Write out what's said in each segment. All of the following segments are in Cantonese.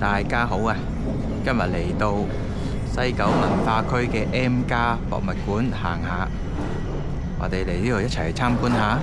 大家好啊！今日嚟到西九文化區嘅 M+ 博物館行下，我哋嚟呢度一齊參觀下。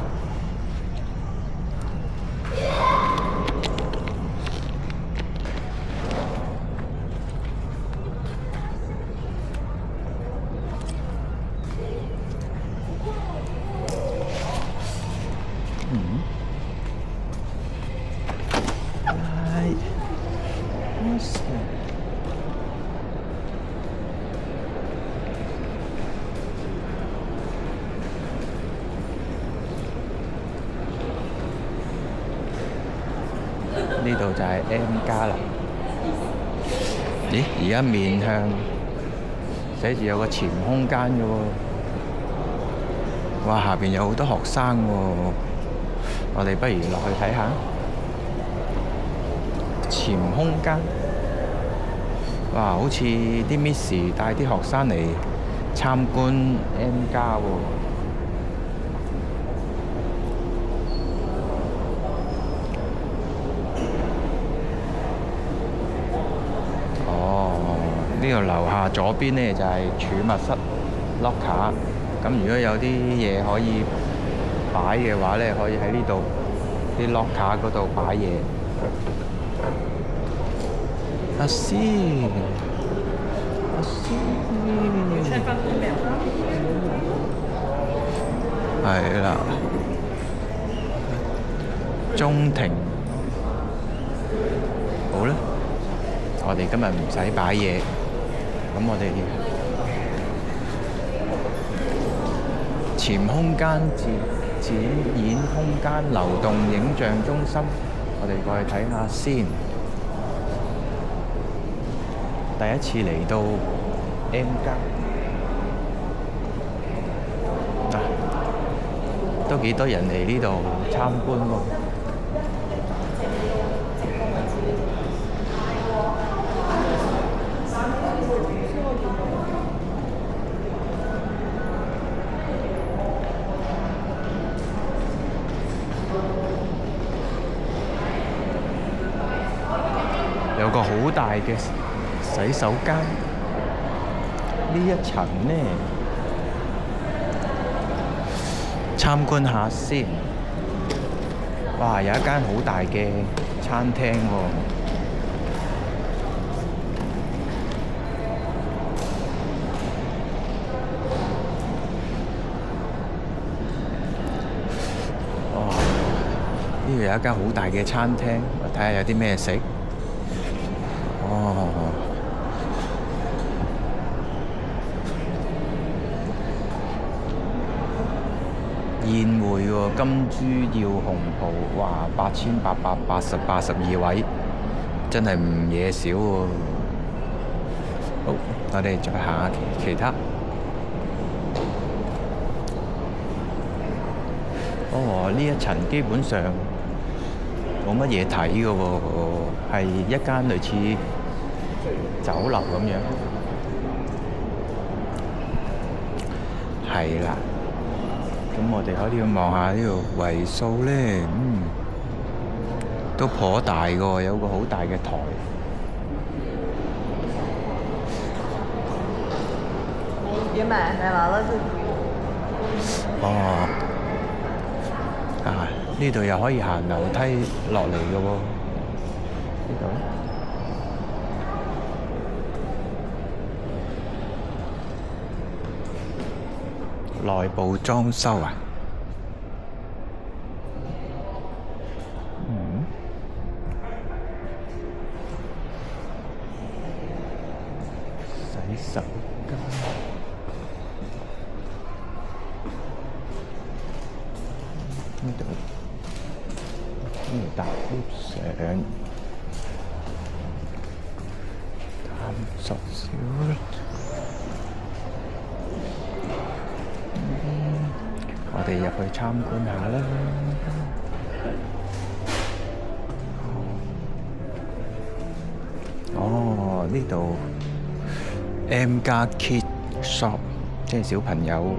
呢度就係 M+ 啦。咦？而家面向寫住有個潛空間嘅喎。哇！下邊有好多學生喎。我哋不如落去睇下潛空間。哇！好似啲 Miss 帶啲學生嚟參觀 M+ 喎。呢度樓下左邊呢就係儲物室 locker， 咁如果有啲嘢可以擺嘅話呢，可以喺呢度啲 locker 嗰度擺嘢。阿師，係啦，中庭，好啦，我哋今日唔使擺嘢。咁我哋潛空間展演空間流動影像中心，我哋過去睇下先。第一次嚟到 M+，都幾多人嚟呢度參觀喎。有個好大嘅洗手間，呢一層呢，參觀下先。哇！有一間好大嘅餐廳喎。哇！呢度有一間好大嘅餐廳，我睇下有啲咩食。宴會喎，金豬要紅袍，哇！8882位，真係唔嘢少喎。好，我哋再行下其他。呢一層基本上冇乜嘢睇嘅喎，係一間類似酒樓咁樣。係啦。咁我哋可以望下呢度為數呢，都頗大嘅喎，有個好大嘅台。也買來完了就。呢度又可以行樓梯落嚟嘅喎。呢度內部裝修啊！洗手間，呢度搭 lift 上，探索小屋。我哋入去參觀下啦。呢度 M+ Kid Shop， 即係小朋友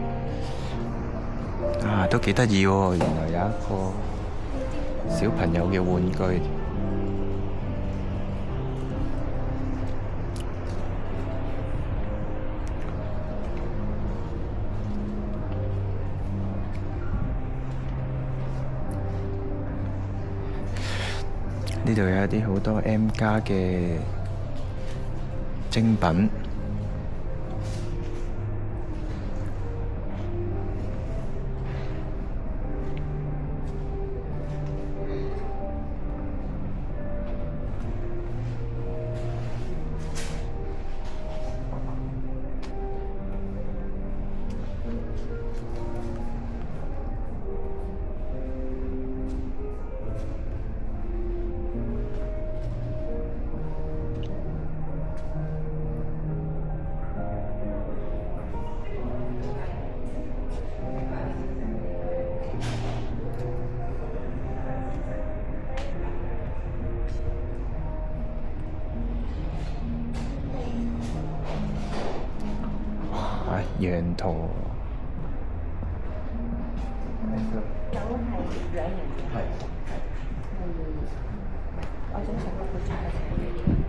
都幾得意喎！原來有一個小朋友嘅玩具。呢度有一啲好多 M+ 嘅精品。羊駝有係兩人嘅。係我想食個配菜嘅。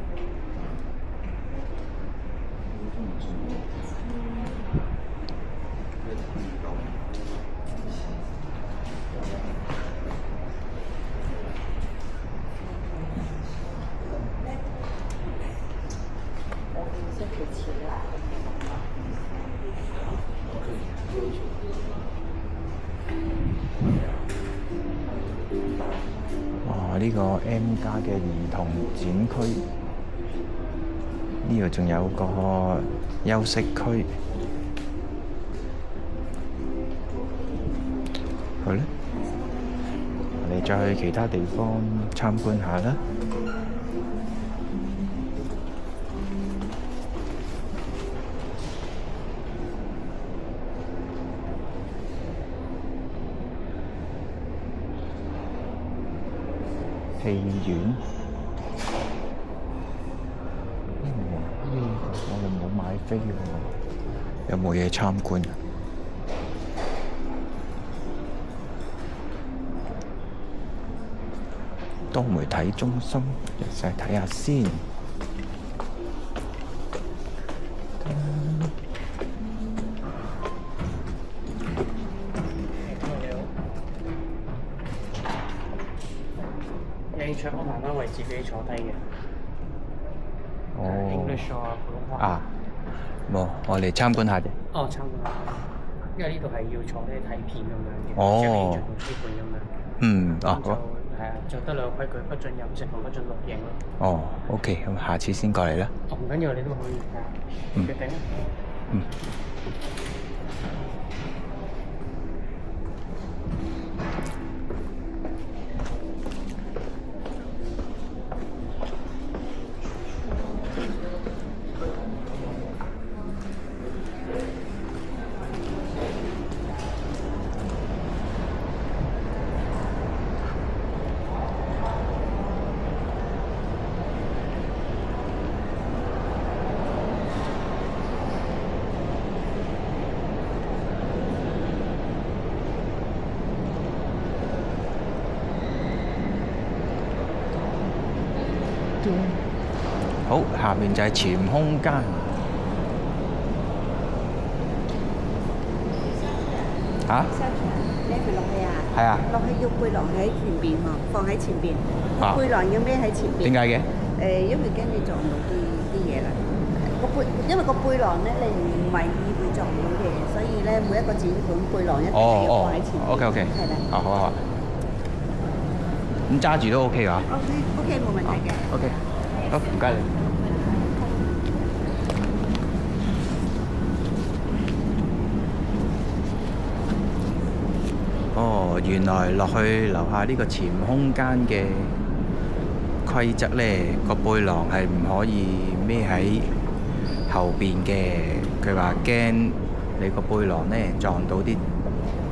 我哋識佢錢啦。哇！呢個 M+ 嘅兒童展區，呢度仲有個休息區。好啦，我哋再去其他地方參觀下啦。戲院，我哋冇買飛喎，有冇嘢參觀啊？多媒體中心，入晒睇下先。有興趣安排翻位置俾你坐低嘅。哦。English 啊，普通話。啊，冇，我嚟參觀下啫。哦，參觀下。因為呢度係要坐低睇片咁樣嘅，哦即係影像同書本咁樣。嗯，啊，咁就係啊，就得兩個規矩，不准飲食同不准錄影咯。哦，OK，咁下次先過嚟啦。哦，唔緊要，你都可以睇下，決定啦。嗯。好，下面就係潛空間。嚇？孭佢落去啊？係啊。落去要背囊喺前邊喎，放喺前邊。啊背囊要孭喺前邊。點解嘅？因為驚你撞到啲嘢啦。因為個背囊咧，你唔為意會撞到嘅，所以咧每一個展館背囊一定係要放喺前邊。OK，係啦。好啊。咁揸住都 OK 㗎？OK，冇問題嘅。OK，好，唔該你。哦，原來落去樓下呢個潛空間嘅規則呢，個背囊係唔可以孭喺後邊嘅。佢話驚你個背囊呢撞到啲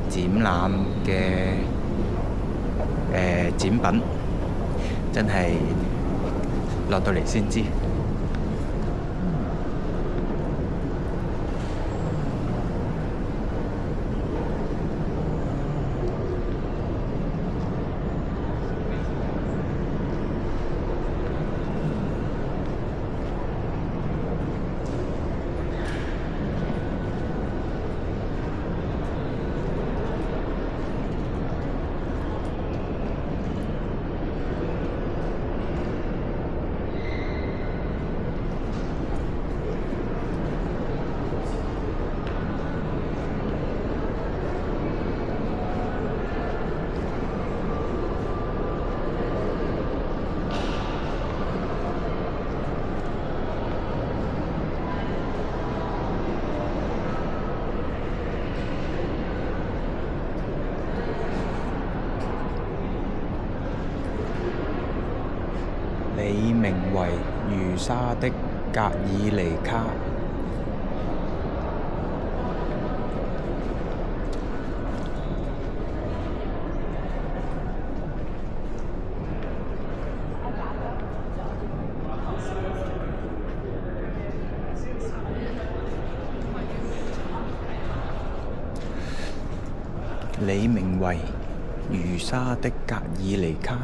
展覽嘅展品，真係落到嚟先知。你名為如沙的格爾尼卡。你名為如沙的格爾尼卡。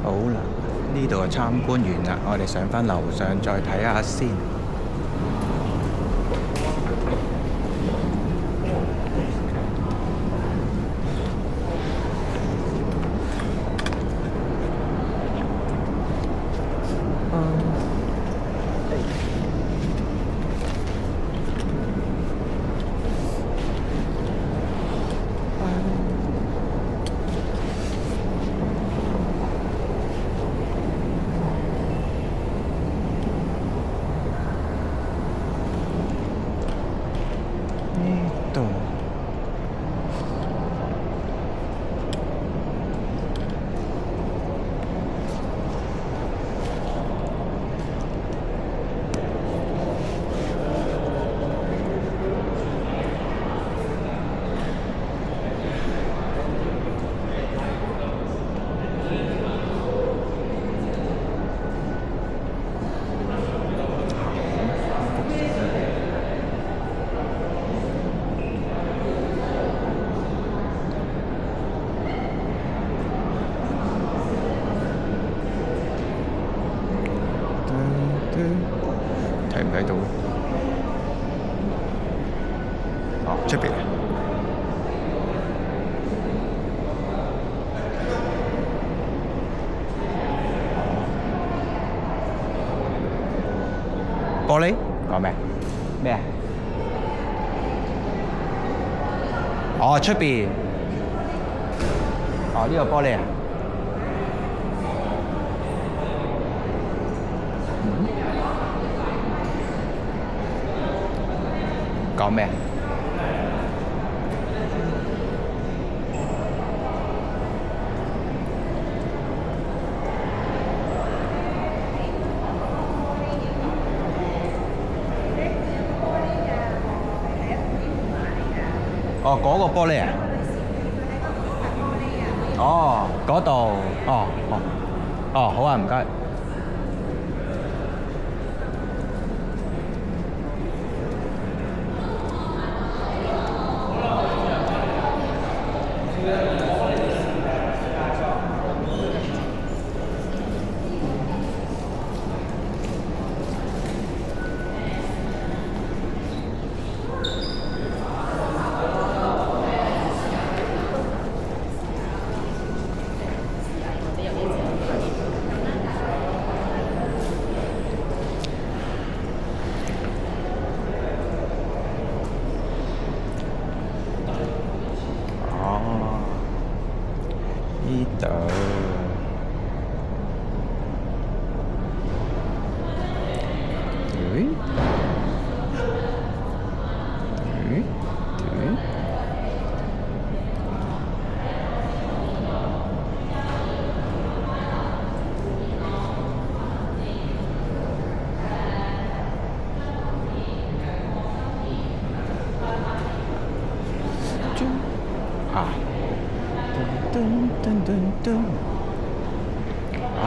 好啦，呢度就參觀完啦，我哋上返樓上再睇下先。哦，出邊。玻璃講咩？咩啊？哦，出邊。哦，呢個玻璃啊？講咩？哦，嗰個玻璃啊？哦，嗰度，哦哦哦，好啊，唔該。呢度，啊，噔噔噔噔，啊，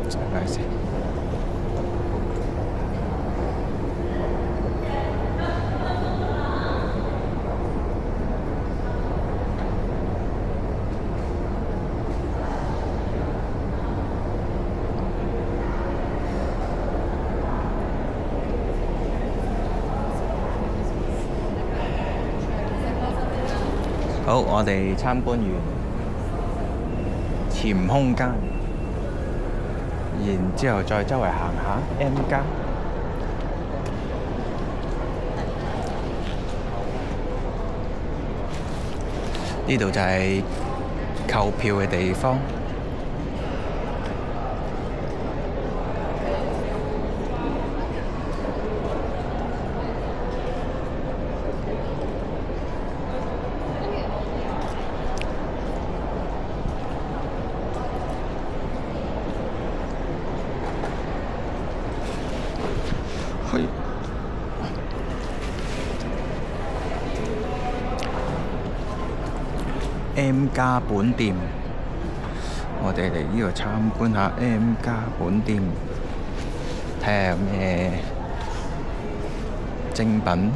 再來一次。好，我哋參觀完潛空間，然之後再周圍行下 M+。呢度就係購票嘅地方。去 M+ 本店，我哋嚟呢度參觀下 M+ 本店，睇下有咩精品。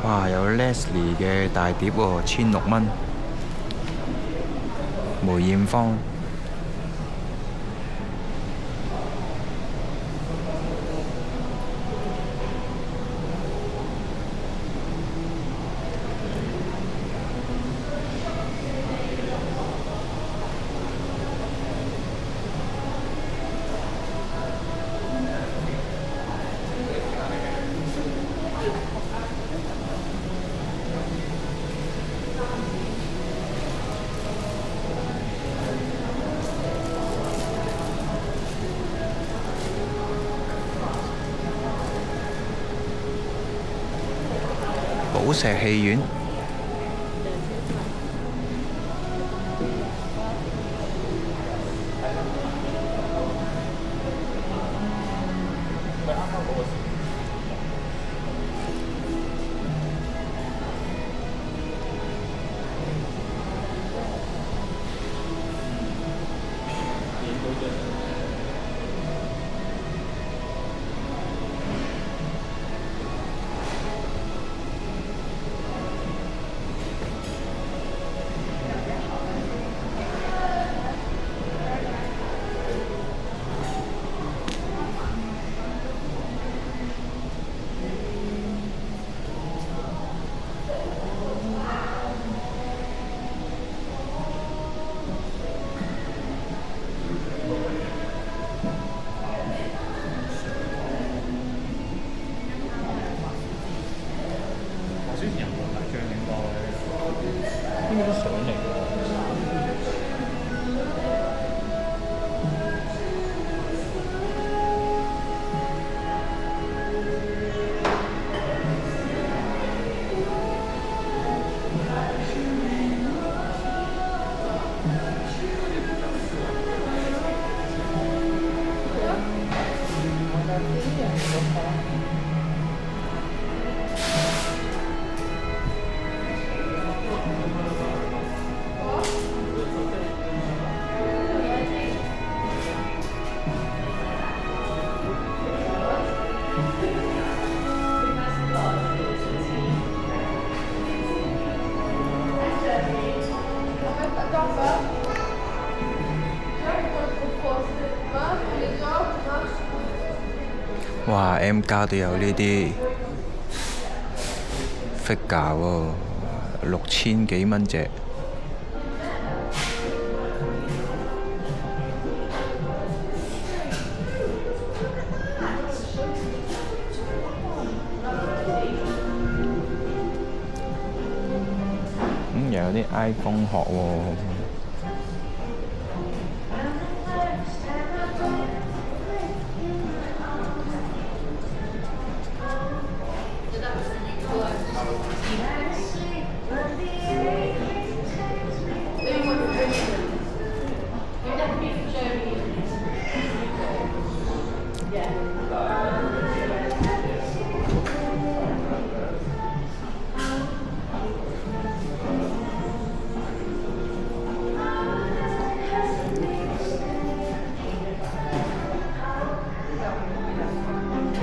哇！有 Leslie 嘅大碟喎，1600蚊。梅艷芳。寶石戲院。哇 ！M 家都有呢啲 figure 喎，6000幾蚊隻。又有啲 iPhone 殼喎。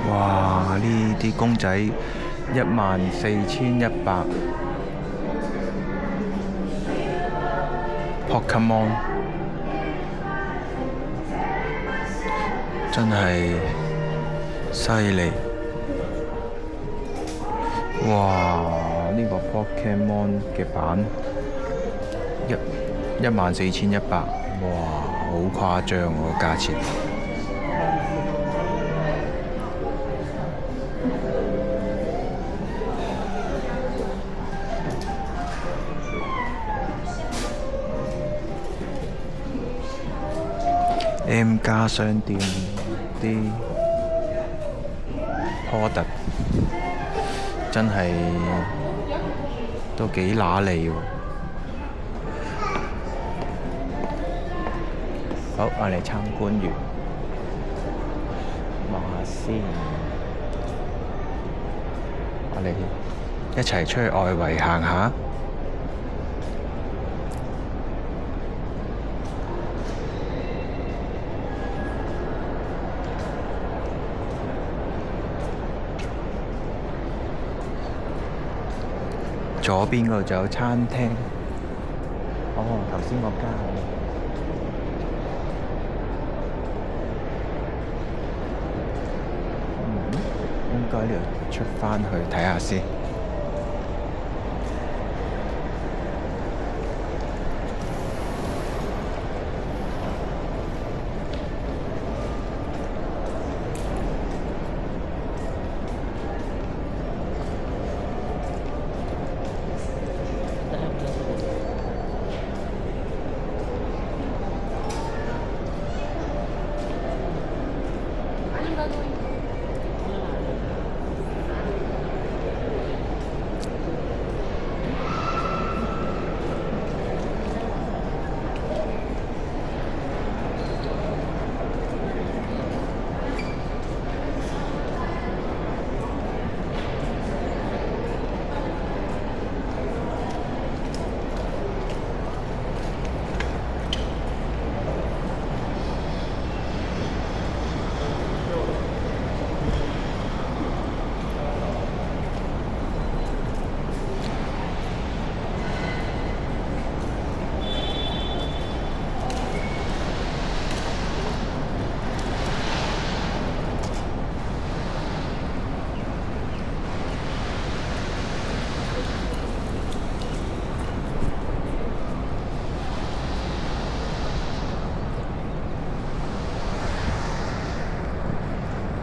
哇！呢啲公仔14100 Pokemon 真係犀利！哇！呢個 Pokemon 嘅版14100，哇！好誇張喎個價錢。M 家商店啲 product 真係都幾揦脷喎。好，我嚟參觀完，望下先。我哋一齊出去外圍行下。左邊嗰度就有餐廳。哦，頭先嗰間。應該呢度出返去睇下先。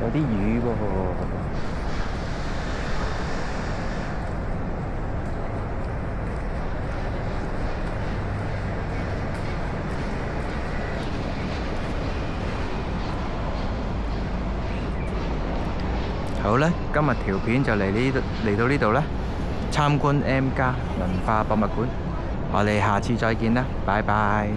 有啲魚喎。好啦，今日條片就嚟到呢度啦。參觀 M+ 文化博物館，我哋下次再見啦，拜拜。